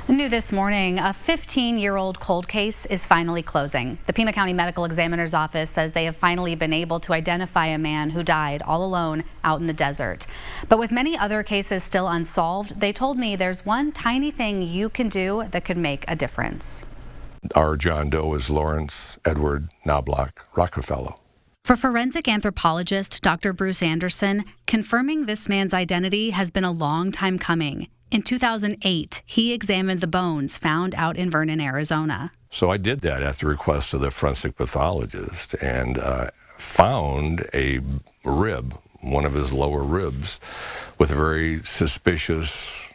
New this morning, a 15-year-old cold case is finally closing. The Pima County Medical Examiner's Office says they have finally been able to identify a man who died all alone out in the desert. But with many other cases still unsolved, they told me there's one tiny thing you can do that could make a difference. Our John Doe is Lawrence Edward Knobloch Rockefeller. For forensic anthropologist Dr. Bruce Anderson, confirming this man's identity has been a long time coming. In 2008, he examined the bones found out in Vernon, Arizona. So I did that at the request of the forensic pathologist and found a rib, one of his lower ribs, with a very suspicious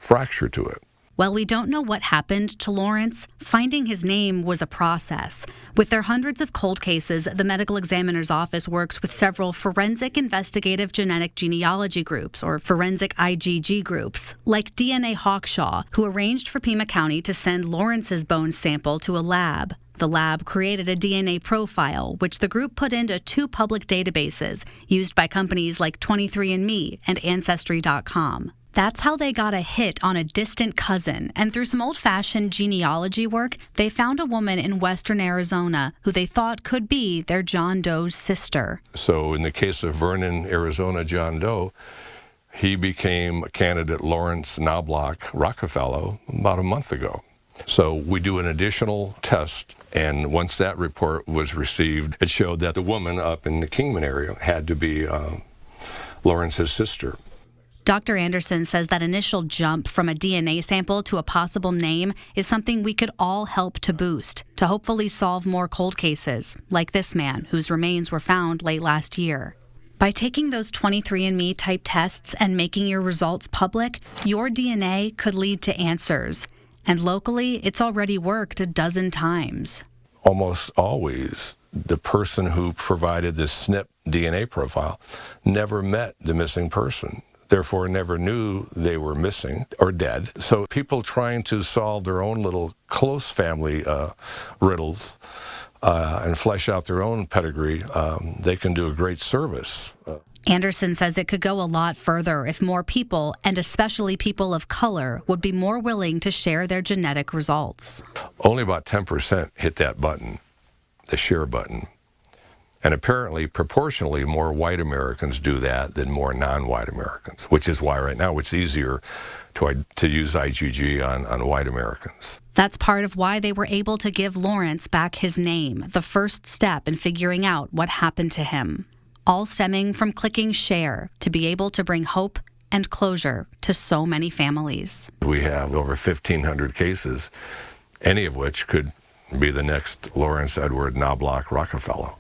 fracture to it. While we don't know what happened to Lawrence, finding his name was a process. With their hundreds of cold cases, the medical examiner's office works with several forensic investigative genetic genealogy groups, or forensic IgG groups, like DNA Hawkshaw, who arranged for Pima County to send Lawrence's bone sample to a lab. The lab created a DNA profile, which the group put into two public databases used by companies like 23andMe and Ancestry.com. That's how they got a hit on a distant cousin, and through some old-fashioned genealogy work, they found a woman in western Arizona who they thought could be their John Doe's sister. So in the case of Vernon, Arizona John Doe, he became candidate Lawrence Knobloch Rockefeller about a month ago. So we do an additional test, and once that report was received, it showed that the woman up in the Kingman area had to be Lawrence's sister. Dr. Anderson says that initial jump from a DNA sample to a possible name is something we could all help to boost, to hopefully solve more cold cases, like this man whose remains were found late last year. By taking those 23andMe type tests and making your results public, your DNA could lead to answers. And locally, it's already worked a dozen times. Almost always, the person who provided this SNP DNA profile never met the missing person, therefore never knew they were missing or dead. So people trying to solve their own little close family riddles and flesh out their own pedigree, they can do a great service. Anderson says it could go a lot further if more people, and especially people of color, would be more willing to share their genetic results. Only about 10% hit that button, the share button. And apparently, proportionally, more white Americans do that than more non-white Americans, which is why right now it's easier to use IgG on white Americans. That's part of why they were able to give Lawrence back his name, the first step in figuring out what happened to him. All stemming from clicking share to be able to bring hope and closure to so many families. We have over 1,500 cases, any of which could be the next Lawrence Edward Knobloch Rockefeller.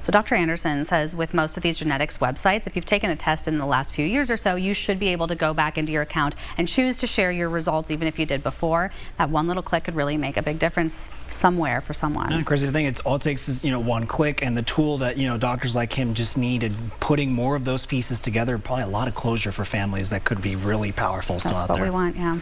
So Dr. Anderson says with most of these genetics websites, if you've taken a test in the last few years or so, you should be able to go back into your account and choose to share your results even if you did before. That one little click could really make a big difference somewhere for someone. And crazy thing, it's all it takes is one click, and the tool that doctors like him just needed, putting more of those pieces together, probably a lot of closure for families that could be really powerful. That's what we want, yeah.